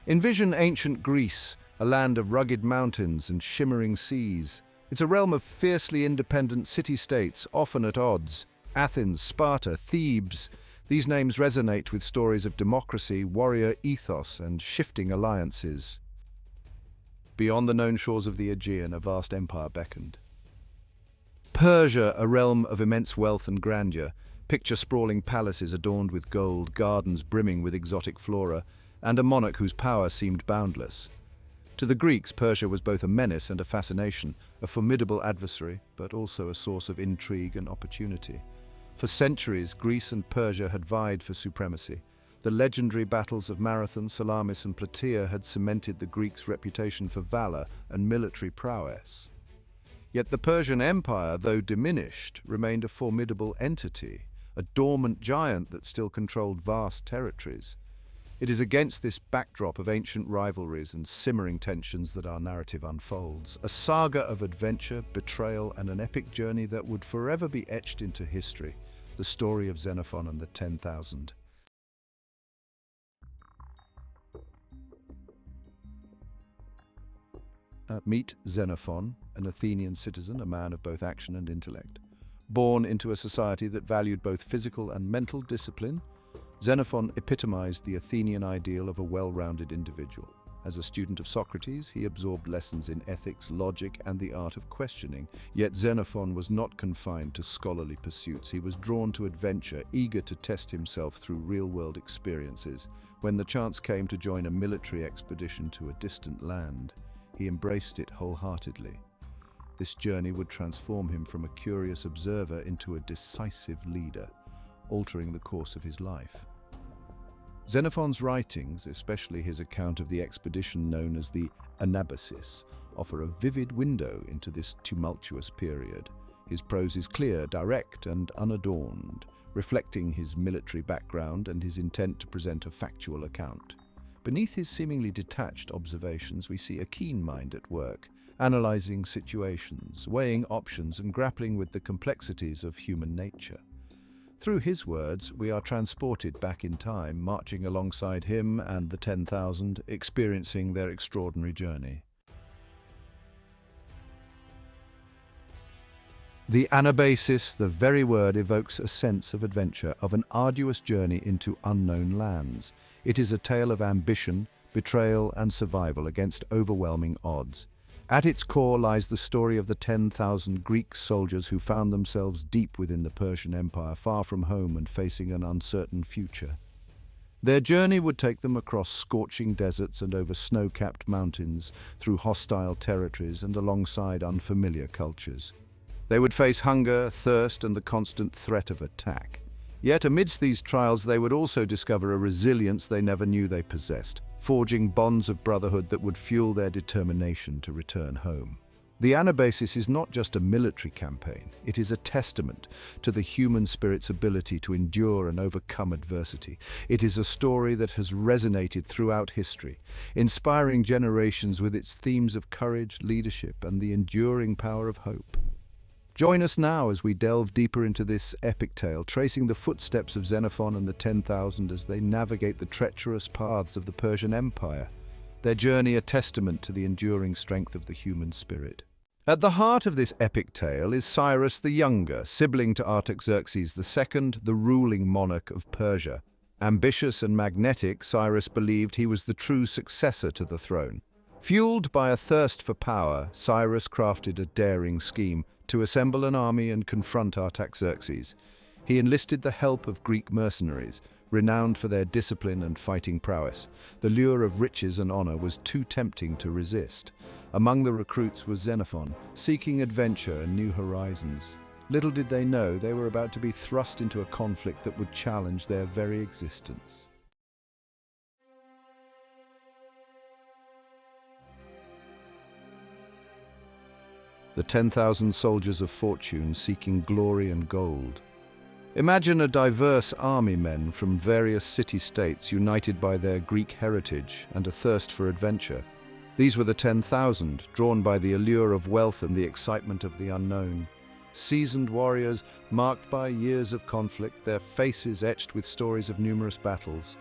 Envision ancient Greece, a land of rugged mountains and shimmering seas. It's a realm of fiercely independent city-states, often at odds. Athens, Sparta, Thebes. These names resonate with stories of democracy, warrior ethos, and shifting alliances. Beyond the known shores of the Aegean, a vast empire beckoned. Persia, a realm of immense wealth and grandeur. Picture sprawling palaces adorned with gold, gardens brimming with exotic flora, and a monarch whose power seemed boundless. To the Greeks, Persia was both a menace and a fascination, a formidable adversary, but also a source of intrigue and opportunity. For centuries, Greece and Persia had vied for supremacy. The legendary battles of Marathon, Salamis, and Plataea had cemented the Greeks' reputation for valor and military prowess. Yet the Persian Empire, though diminished, remained a formidable entity, a dormant giant that still controlled vast territories. It is against this backdrop of ancient rivalries and simmering tensions that our narrative unfolds, a saga of adventure, betrayal, and an epic journey that would forever be etched into history, the story of Xenophon and the 10,000. Meet Xenophon, an Athenian citizen, a man of both action and intellect. Born into a society that valued both physical and mental discipline, Xenophon epitomized the Athenian ideal of a well-rounded individual. As a student of Socrates, he absorbed lessons in ethics, logic, and the art of questioning. Yet Xenophon was not confined to scholarly pursuits. He was drawn to adventure, eager to test himself through real-world experiences. When the chance came to join a military expedition to a distant land, he embraced it wholeheartedly. This journey would transform him from a curious observer into a decisive leader, altering the course of his life. Xenophon's writings, especially his account of the expedition known as the Anabasis, offer a vivid window into this tumultuous period. His prose is clear, direct, and unadorned, reflecting his military background and his intent to present a factual account. Beneath his seemingly detached observations, we see a keen mind at work, analyzing situations, weighing options, and grappling with the complexities of human nature. Through his words, we are transported back in time, marching alongside him and the 10,000, experiencing their extraordinary journey. The Anabasis, the very word, evokes a sense of adventure, of an arduous journey into unknown lands. It is a tale of ambition, betrayal, and survival against overwhelming odds. At its core lies the story of the 10,000 Greek soldiers who found themselves deep within the Persian Empire, far from home and facing an uncertain future. Their journey would take them across scorching deserts and over snow-capped mountains, through hostile territories and alongside unfamiliar cultures. They would face hunger, thirst, and the constant threat of attack. Yet amidst these trials, they would also discover a resilience they never knew they possessed, forging bonds of brotherhood that would fuel their determination to return home. The Anabasis is not just a military campaign, it is a testament to the human spirit's ability to endure and overcome adversity. It is a story that has resonated throughout history, inspiring generations with its themes of courage, leadership, and the enduring power of hope. Join us now as we delve deeper into this epic tale, tracing the footsteps of Xenophon and the 10,000 as they navigate the treacherous paths of the Persian Empire, their journey a testament to the enduring strength of the human spirit. At the heart of this epic tale is Cyrus the Younger, sibling to Artaxerxes II, the ruling monarch of Persia. Ambitious and magnetic, Cyrus believed he was the true successor to the throne. Fueled by a thirst for power, Cyrus crafted a daring scheme to assemble an army and confront Artaxerxes. He enlisted the help of Greek mercenaries, renowned for their discipline and fighting prowess. The lure of riches and honor was too tempting to resist. Among the recruits was Xenophon, seeking adventure and new horizons. Little did they know they were about to be thrust into a conflict that would challenge their very existence. The 10,000 soldiers of fortune seeking glory and gold. Imagine a diverse army, men from various city-states united by their Greek heritage and a thirst for adventure. These were the 10,000, drawn by the allure of wealth and the excitement of the unknown. Seasoned warriors, marked by years of conflict, their faces etched with stories of numerous battles.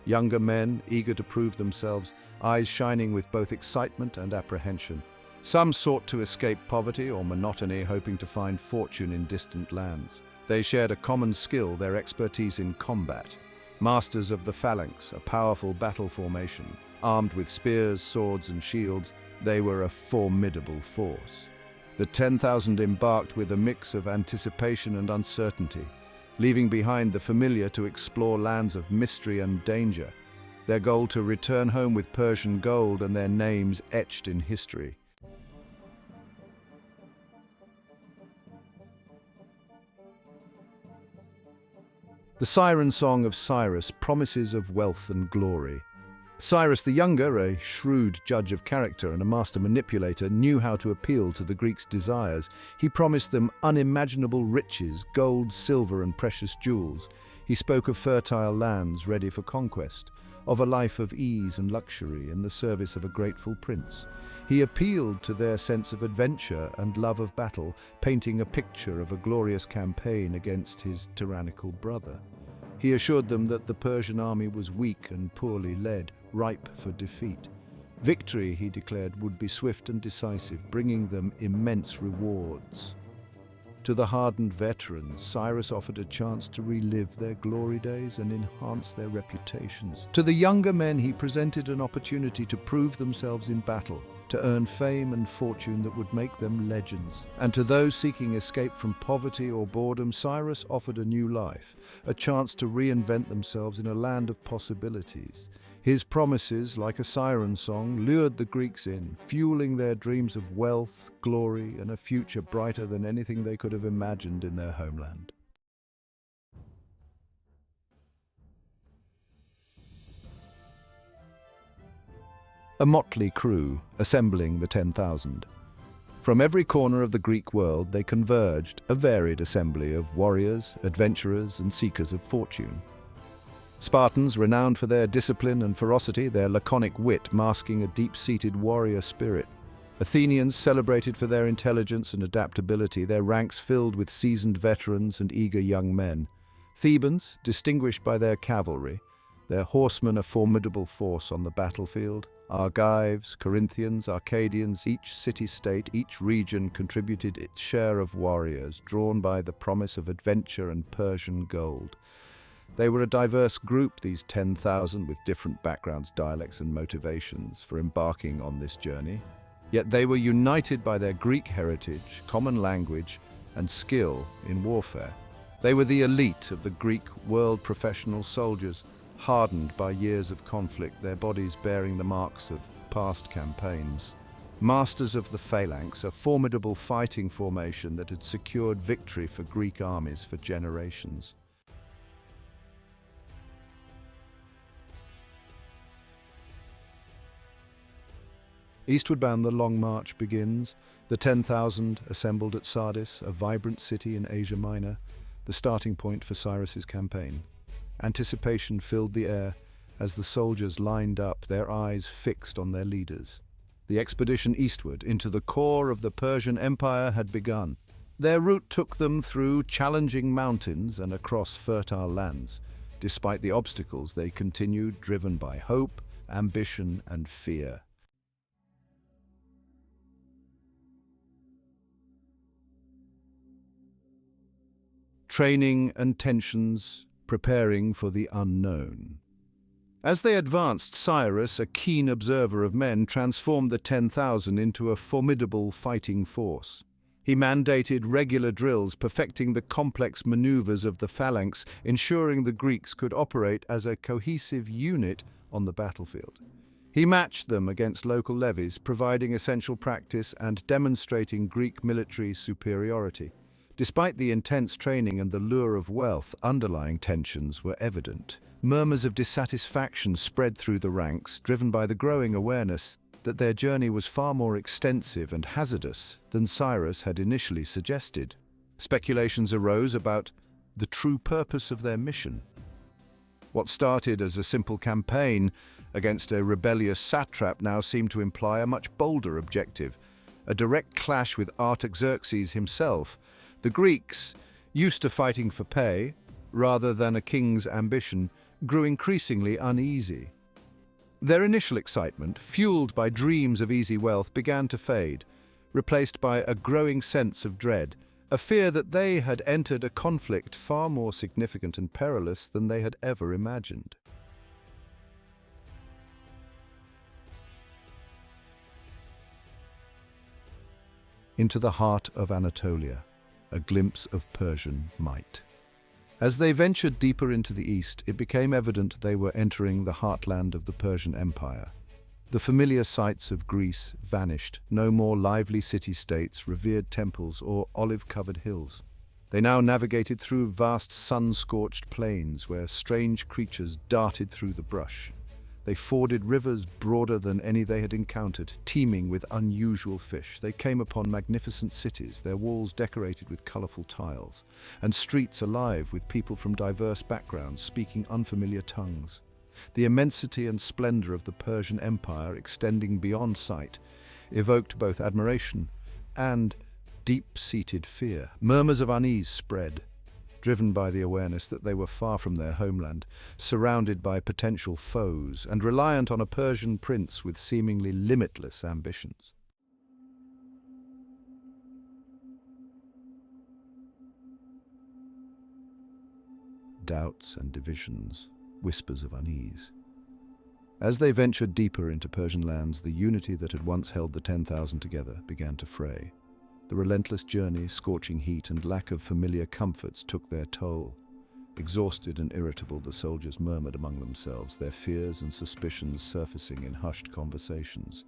Younger men, eager to prove themselves, eyes shining with both excitement and apprehension. Some sought to escape poverty or monotony, hoping to find fortune in distant lands. They shared a common skill, their expertise in combat. Masters of the phalanx, a powerful battle formation. Armed with spears, swords, and shields, they were a formidable force. The 10,000 embarked with a mix of anticipation and uncertainty, leaving behind the familiar to explore lands of mystery and danger, their goal to return home with Persian gold and their names etched in history. The siren song of Cyrus, promises of wealth and glory. Cyrus the Younger, a shrewd judge of character and a master manipulator, knew how to appeal to the Greeks' desires. He promised them unimaginable riches, gold, silver, and precious jewels. He spoke of fertile lands ready for conquest, of a life of ease and luxury in the service of a grateful prince. He appealed to their sense of adventure and love of battle, painting a picture of a glorious campaign against his tyrannical brother. He assured them that the Persian army was weak and poorly led, ripe for defeat. Victory, he declared, would be swift and decisive, bringing them immense rewards. To the hardened veterans, Cyrus offered a chance to relive their glory days and enhance their reputations. To the younger men, he presented an opportunity to prove themselves in battle, to earn fame and fortune that would make them legends. And to those seeking escape from poverty or boredom, Cyrus offered a new life, a chance to reinvent themselves in a land of possibilities. His promises, like a siren song, lured the Greeks in, fueling their dreams of wealth, glory, and a future brighter than anything they could have imagined in their homeland. A motley crew assembling the 10,000. From every corner of the Greek world they converged, a varied assembly of warriors, adventurers, and seekers of fortune. Spartans, renowned for their discipline and ferocity, their laconic wit masking a deep-seated warrior spirit. Athenians, celebrated for their intelligence and adaptability, their ranks filled with seasoned veterans and eager young men. Thebans, distinguished by their cavalry, their horsemen a formidable force on the battlefield. Argives, Corinthians, Arcadians, each city-state, each region contributed its share of warriors, drawn by the promise of adventure and Persian gold. They were a diverse group, these 10,000, with different backgrounds, dialects, and motivations for embarking on this journey. Yet they were united by their Greek heritage, common language, and skill in warfare. They were the elite of the Greek world, professional soldiers, hardened by years of conflict, their bodies bearing the marks of past campaigns. Masters of the phalanx, a formidable fighting formation that had secured victory for Greek armies for generations. Eastward bound the long march begins, the 10,000 assembled at Sardis, a vibrant city in Asia Minor, the starting point for Cyrus's campaign. Anticipation filled the air as the soldiers lined up, their eyes fixed on their leaders. The expedition eastward into the core of the Persian Empire had begun. Their route took them through challenging mountains and across fertile lands. Despite the obstacles, they continued, driven by hope, ambition, and fear. Training and tensions, preparing for the unknown. As they advanced, Cyrus, a keen observer of men, transformed the 10,000 into a formidable fighting force. He mandated regular drills, perfecting the complex maneuvers of the phalanx, ensuring the Greeks could operate as a cohesive unit on the battlefield. He matched them against local levies, providing essential practice and demonstrating Greek military superiority. Despite the intense training and the lure of wealth, underlying tensions were evident. Murmurs of dissatisfaction spread through the ranks, driven by the growing awareness that their journey was far more extensive and hazardous than Cyrus had initially suggested. Speculations arose about the true purpose of their mission. What started as a simple campaign against a rebellious satrap now seemed to imply a much bolder objective, a direct clash with Artaxerxes himself. The Greeks, used to fighting for pay, rather than a king's ambition, grew increasingly uneasy. Their initial excitement, fueled by dreams of easy wealth, began to fade, replaced by a growing sense of dread, a fear that they had entered a conflict far more significant and perilous than they had ever imagined. Into the heart of Anatolia, a glimpse of Persian might. As they ventured deeper into the east, it became evident they were entering the heartland of the Persian Empire. The familiar sights of Greece vanished, no more lively city-states, revered temples, or olive-covered hills. They now navigated through vast sun-scorched plains where strange creatures darted through the brush. They forded rivers broader than any they had encountered, teeming with unusual fish. They came upon magnificent cities, their walls decorated with colorful tiles, and streets alive with people from diverse backgrounds speaking unfamiliar tongues. The immensity and splendor of the Persian Empire, extending beyond sight, evoked both admiration and deep-seated fear. Murmurs of unease spread, driven by the awareness that they were far from their homeland, surrounded by potential foes, and reliant on a Persian prince with seemingly limitless ambitions. Doubts and divisions, whispers of unease. As they ventured deeper into Persian lands, the unity that had once held the 10,000 together began to fray. The relentless journey, scorching heat, and lack of familiar comforts took their toll. Exhausted and irritable, the soldiers murmured among themselves, their fears and suspicions surfacing in hushed conversations.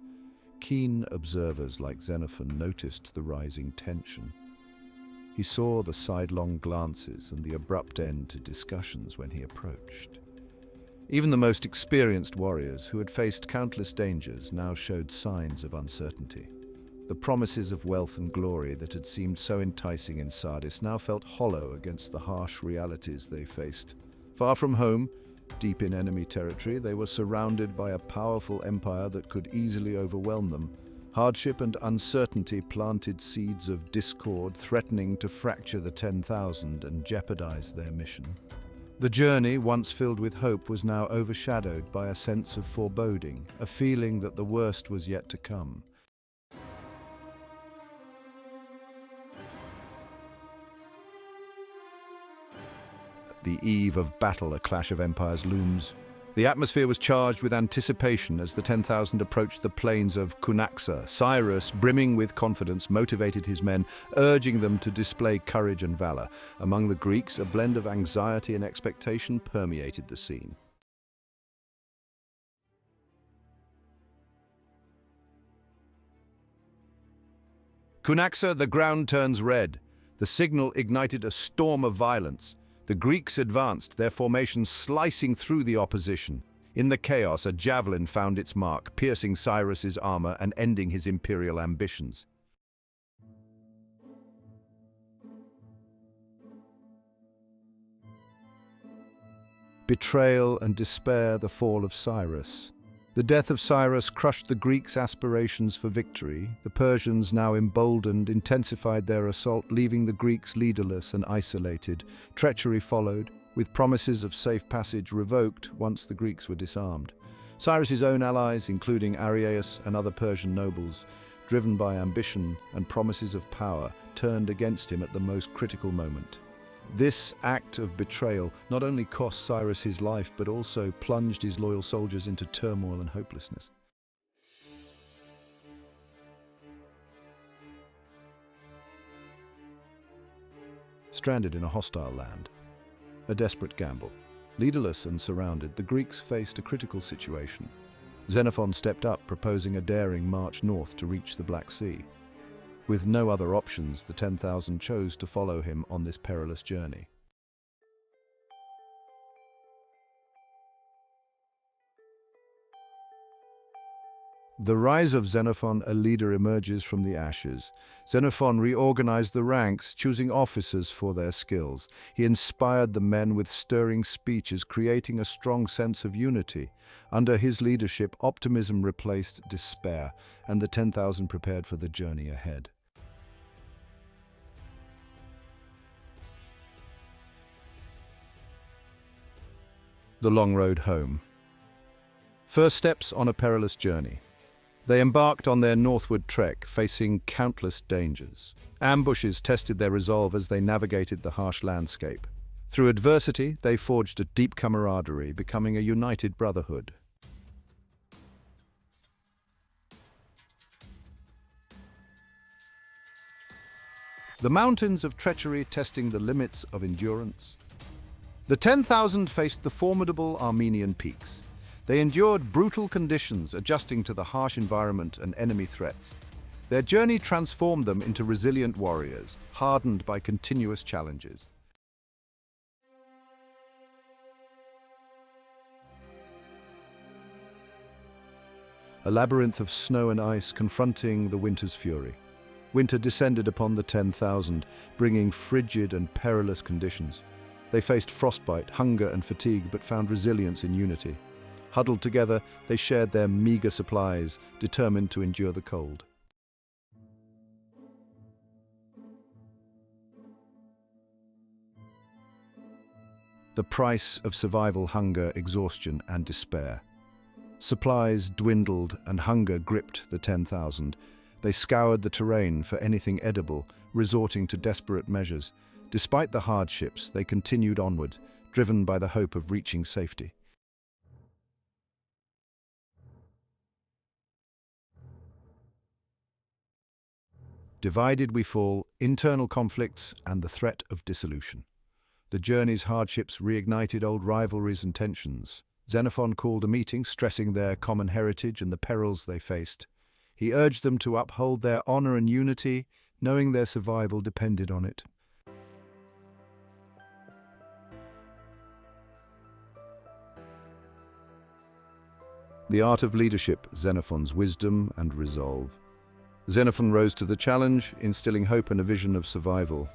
Keen observers like Xenophon noticed the rising tension. He saw the sidelong glances and the abrupt end to discussions when he approached. Even the most experienced warriors, who had faced countless dangers, now showed signs of uncertainty. The promises of wealth and glory that had seemed so enticing in Sardis now felt hollow against the harsh realities they faced. Far from home, deep in enemy territory, they were surrounded by a powerful empire that could easily overwhelm them. Hardship and uncertainty planted seeds of discord, threatening to fracture the 10,000 and jeopardize their mission. The journey, once filled with hope, was now overshadowed by a sense of foreboding, a feeling that the worst was yet to come. The eve of battle, a clash of empires looms. The atmosphere was charged with anticipation as the 10,000 approached the plains of Cunaxa. Cyrus, brimming with confidence, motivated his men, urging them to display courage and valor. Among the Greeks, a blend of anxiety and expectation permeated the scene. Cunaxa, the ground turns red. The signal ignited a storm of violence. The Greeks advanced, their formation slicing through the opposition. In the chaos, a javelin found its mark, piercing Cyrus's armor and ending his imperial ambitions. Betrayal and despair, the fall of Cyrus. The death of Cyrus crushed the Greeks' aspirations for victory. The Persians, now emboldened, intensified their assault, leaving the Greeks leaderless and isolated. Treachery followed, with promises of safe passage revoked once the Greeks were disarmed. Cyrus's own allies, including Ariaeus and other Persian nobles, driven by ambition and promises of power, turned against him at the most critical moment. This act of betrayal not only cost Cyrus his life, but also plunged his loyal soldiers into turmoil and hopelessness. Stranded in a hostile land, a desperate gamble. Leaderless and surrounded, the Greeks faced a critical situation. Xenophon stepped up, proposing a daring march north to reach the Black Sea. With no other options, the 10,000 chose to follow him on this perilous journey. The rise of Xenophon, a leader, emerges from the ashes. Xenophon reorganized the ranks, choosing officers for their skills. He inspired the men with stirring speeches, creating a strong sense of unity. Under his leadership, optimism replaced despair, and the 10,000 prepared for the journey ahead. The long road home. First steps on a perilous journey. They embarked on their northward trek, facing countless dangers. Ambushes tested their resolve as they navigated the harsh landscape. Through adversity, they forged a deep camaraderie, becoming a united brotherhood. The mountains of treachery testing the limits of endurance. The 10,000 faced the formidable Armenian peaks. They endured brutal conditions, adjusting to the harsh environment and enemy threats. Their journey transformed them into resilient warriors, hardened by continuous challenges. A labyrinth of snow and ice confronting the winter's fury. Winter descended upon the 10,000, bringing frigid and perilous conditions. They faced frostbite, hunger and fatigue, but found resilience in unity. Huddled together, they shared their meager supplies, determined to endure the cold. The price of survival: hunger, exhaustion and despair. Supplies dwindled and hunger gripped the 10,000. They scoured the terrain for anything edible, resorting to desperate measures. Despite the hardships, they continued onward, driven by the hope of reaching safety. Divided we fall, internal conflicts and the threat of dissolution. The journey's hardships reignited old rivalries and tensions. Xenophon called a meeting, stressing their common heritage and the perils they faced. He urged them to uphold their honor and unity, knowing their survival depended on it. The art of leadership, Xenophon's wisdom and resolve. Xenophon rose to the challenge, instilling hope and a vision of survival.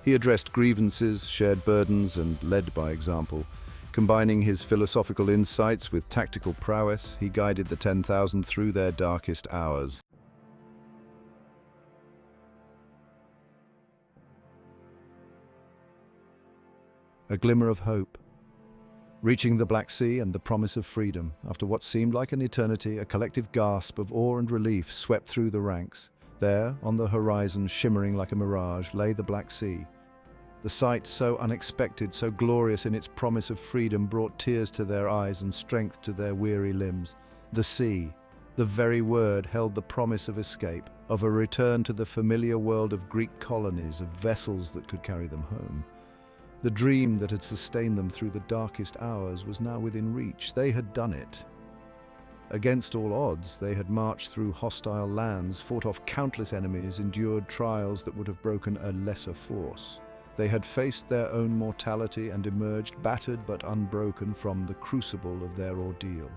He addressed grievances, shared burdens, and led by example. Combining his philosophical insights with tactical prowess, he guided the 10,000 through their darkest hours. A glimmer of hope. Reaching the Black Sea and the promise of freedom, after what seemed like an eternity, a collective gasp of awe and relief swept through the ranks. There, on the horizon, shimmering like a mirage, lay the Black Sea. The sight, so unexpected, so glorious in its promise of freedom, brought tears to their eyes and strength to their weary limbs. The sea, the very word, held the promise of escape, of a return to the familiar world of Greek colonies, of vessels that could carry them home. The dream that had sustained them through the darkest hours was now within reach. They had done it. Against all odds, they had marched through hostile lands, fought off countless enemies, endured trials that would have broken a lesser force. They had faced their own mortality and emerged battered but unbroken from the crucible of their ordeal.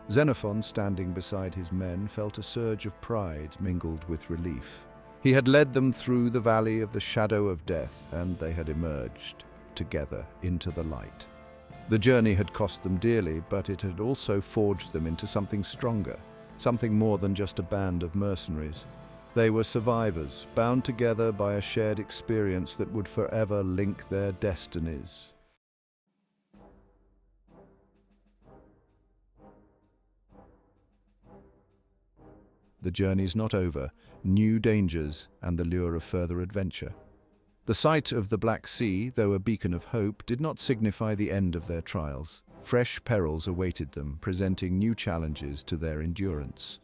Xenophon, standing beside his men, felt a surge of pride mingled with relief. He had led them through the valley of the shadow of death, and they had emerged together into the light. The journey had cost them dearly, but it had also forged them into something stronger, something more than just a band of mercenaries. They were survivors, bound together by a shared experience that would forever link their destinies. The journey's not over. New dangers and the lure of further adventure. The sight of the Black Sea, though a beacon of hope, did not signify the end of their trials. Fresh perils awaited them, presenting new challenges to their endurance.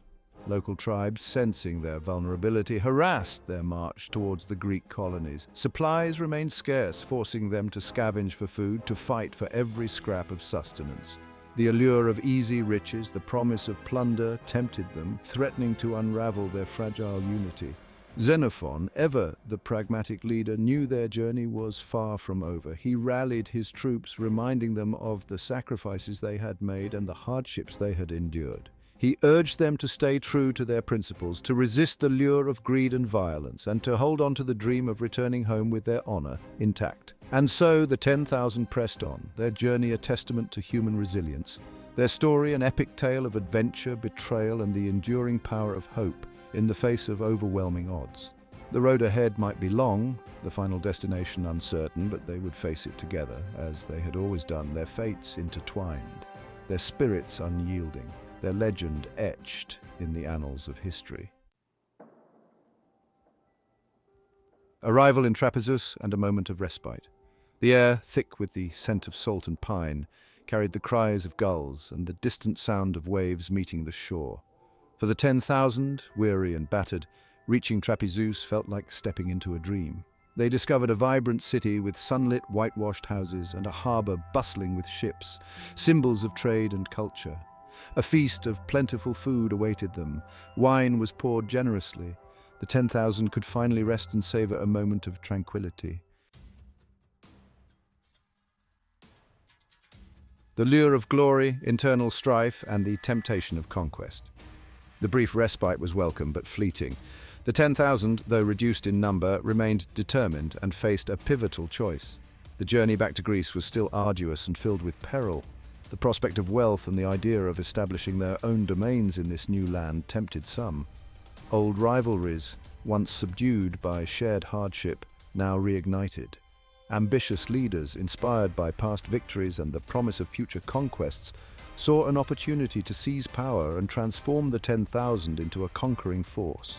Local tribes, sensing their vulnerability, harassed their march towards the Greek colonies. Supplies remained scarce, forcing them to scavenge for food, to fight for every scrap of sustenance. The allure of easy riches, the promise of plunder, tempted them, threatening to unravel their fragile unity. Xenophon, ever the pragmatic leader, knew their journey was far from over. He rallied his troops, reminding them of the sacrifices they had made and the hardships they had endured. He urged them to stay true to their principles, to resist the lure of greed and violence, and to hold on to the dream of returning home with their honor intact. And so the 10,000 pressed on, their journey a testament to human resilience, their story an epic tale of adventure, betrayal, and the enduring power of hope in the face of overwhelming odds. The road ahead might be long, the final destination uncertain, but they would face it together, as they had always done, their fates intertwined, their spirits unyielding, their legend etched in the annals of history. Arrival in Trapezus and a moment of respite. The air, thick with the scent of salt and pine, carried the cries of gulls and the distant sound of waves meeting the shore. For the 10,000, weary and battered, reaching Trapezus felt like stepping into a dream. They discovered a vibrant city with sunlit, whitewashed houses and a harbour bustling with ships, symbols of trade and culture. A feast of plentiful food awaited them. Wine was poured generously. The 10,000 could finally rest and savour a moment of tranquility. The lure of glory, internal strife, and the temptation of conquest. The brief respite was welcome but fleeting. The 10,000, though reduced in number, remained determined and faced a pivotal choice. The journey back to Greece was still arduous and filled with peril. The prospect of wealth and the idea of establishing their own domains in this new land tempted some. Old rivalries, once subdued by shared hardship, now reignited. Ambitious leaders, inspired by past victories and the promise of future conquests, saw an opportunity to seize power and transform the 10,000 into a conquering force.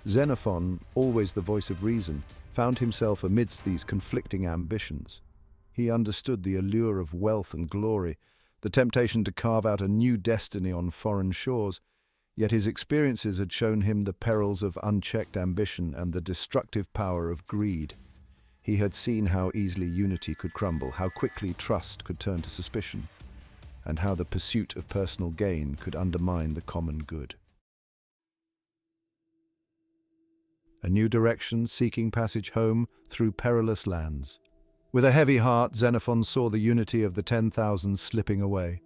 Xenophon, always the voice of reason, found himself amidst these conflicting ambitions. He understood the allure of wealth and glory, the temptation to carve out a new destiny on foreign shores, yet his experiences had shown him the perils of unchecked ambition and the destructive power of greed. He had seen how easily unity could crumble, how quickly trust could turn to suspicion, and how the pursuit of personal gain could undermine the common good. A new direction, seeking passage home through perilous lands. With a heavy heart, Xenophon saw the unity of the 10,000 slipping away.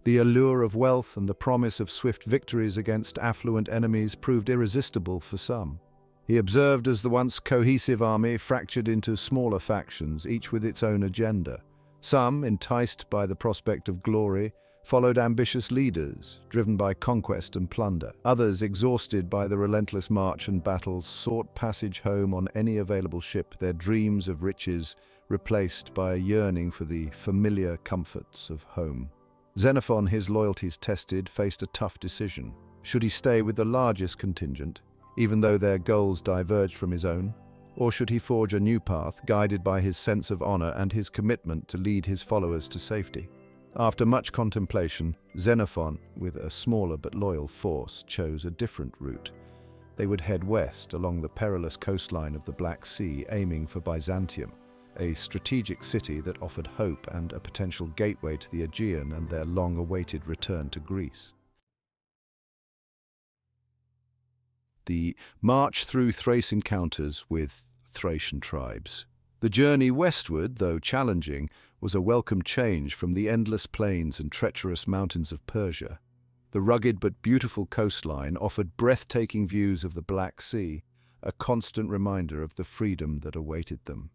The allure of wealth and the promise of swift victories against affluent enemies proved irresistible for some. He observed as the once cohesive army fractured into smaller factions, each with its own agenda. Some, enticed by the prospect of glory, followed ambitious leaders, driven by conquest and plunder. Others, exhausted by the relentless march and battles, sought passage home on any available ship, their dreams of riches replaced by a yearning for the familiar comforts of home. Xenophon, his loyalties tested, faced a tough decision. Should he stay with the largest contingent, even though their goals diverged from his own? Or should he forge a new path, guided by his sense of honor and his commitment to lead his followers to safety? After much contemplation, Xenophon, with a smaller but loyal force, chose a different route. They would head west along the perilous coastline of the Black Sea, aiming for Byzantium, a strategic city that offered hope and a potential gateway to the Aegean and their long-awaited return to Greece. The march through Thrace encounters with Thracian tribes. The journey westward, though challenging, was a welcome change from the endless plains and treacherous mountains of Persia. The rugged but beautiful coastline offered breathtaking views of the Black Sea, a constant reminder of the freedom that awaited them.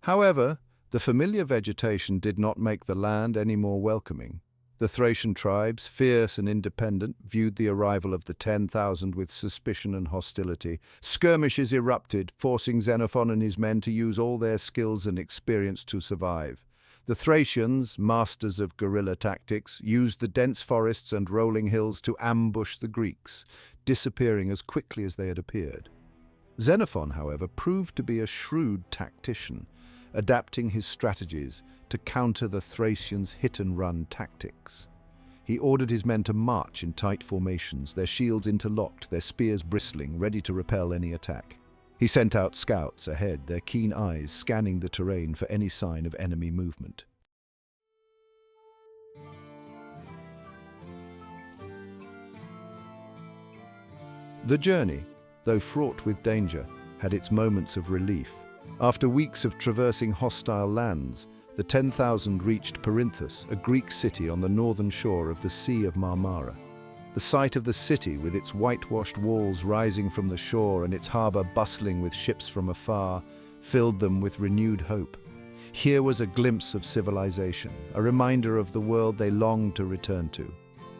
However, the familiar vegetation did not make the land any more welcoming. The Thracian tribes, fierce and independent, viewed the arrival of the 10,000 with suspicion and hostility. Skirmishes erupted, forcing Xenophon and his men to use all their skills and experience to survive. The Thracians, masters of guerrilla tactics, used the dense forests and rolling hills to ambush the Greeks, disappearing as quickly as they had appeared. Xenophon, however, proved to be a shrewd tactician, adapting his strategies to counter the Thracians' hit-and-run tactics. He ordered his men to march in tight formations, their shields interlocked, their spears bristling, ready to repel any attack. He sent out scouts ahead, their keen eyes scanning the terrain for any sign of enemy movement. The journey, though fraught with danger, had its moments of relief. After weeks of traversing hostile lands, the 10,000 reached Perinthus, a Greek city on the northern shore of the Sea of Marmara. The sight of the city, with its whitewashed walls rising from the shore and its harbour bustling with ships from afar, filled them with renewed hope. Here was a glimpse of civilization, a reminder of the world they longed to return to.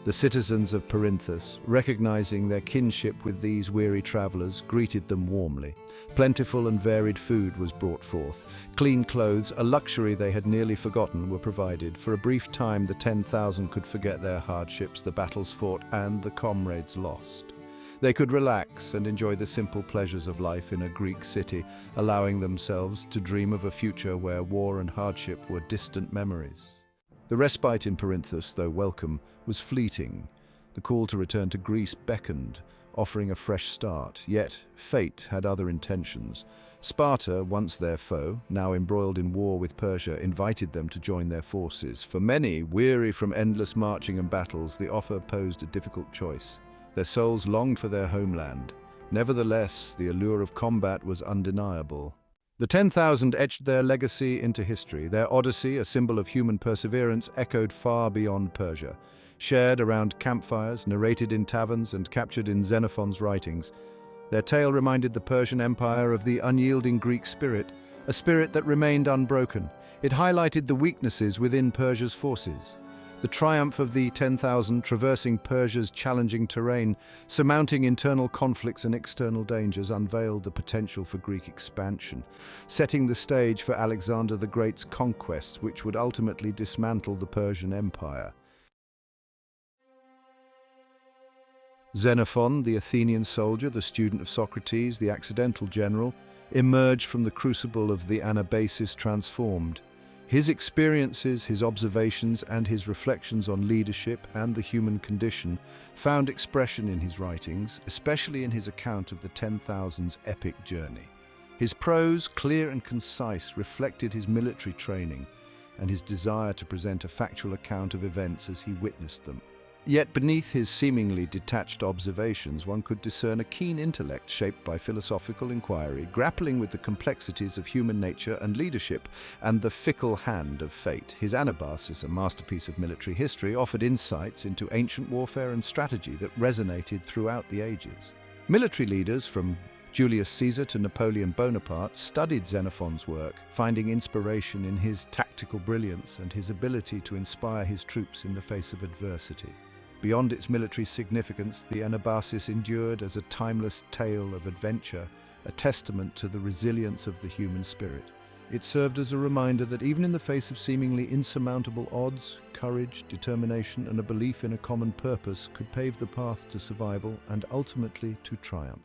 The citizens of Perinthus, recognizing their kinship with these weary travelers, greeted them warmly. Plentiful and varied food was brought forth. Clean clothes, a luxury they had nearly forgotten, were provided. For a brief time, the 10,000 could forget their hardships, the battles fought, and the comrades lost. They could relax and enjoy the simple pleasures of life in a Greek city, allowing themselves to dream of a future where war and hardship were distant memories. The respite in Perinthus, though welcome, was fleeting. The call to return to Greece beckoned, offering a fresh start. Yet fate had other intentions. Sparta, once their foe, now embroiled in war with Persia, invited them to join their forces. For many, weary from endless marching and battles, the offer posed a difficult choice. Their souls longed for their homeland. Nevertheless, the allure of combat was undeniable. The 10,000 etched their legacy into history. Their odyssey, a symbol of human perseverance, echoed far beyond Persia. Shared around campfires, narrated in taverns, and captured in Xenophon's writings, their tale reminded the Persian Empire of the unyielding Greek spirit, a spirit that remained unbroken. It highlighted the weaknesses within Persia's forces. The triumph of the 10,000 traversing Persia's challenging terrain, surmounting internal conflicts and external dangers, unveiled the potential for Greek expansion, setting the stage for Alexander the Great's conquests, which would ultimately dismantle the Persian Empire. Xenophon, the Athenian soldier, the student of Socrates, the accidental general, emerged from the crucible of the Anabasis transformed. His experiences, his observations, and his reflections on leadership and the human condition found expression in his writings, especially in his account of the 10,000's epic journey. His prose, clear and concise, reflected his military training and his desire to present a factual account of events as he witnessed them. Yet beneath his seemingly detached observations, one could discern a keen intellect shaped by philosophical inquiry, grappling with the complexities of human nature and leadership and the fickle hand of fate. His Anabasis, a masterpiece of military history, offered insights into ancient warfare and strategy that resonated throughout the ages. Military leaders, from Julius Caesar to Napoleon Bonaparte, studied Xenophon's work, finding inspiration in his tactical brilliance and his ability to inspire his troops in the face of adversity. Beyond its military significance, the Anabasis endured as a timeless tale of adventure, a testament to the resilience of the human spirit. It served as a reminder that even in the face of seemingly insurmountable odds, courage, determination, and a belief in a common purpose could pave the path to survival and ultimately to triumph.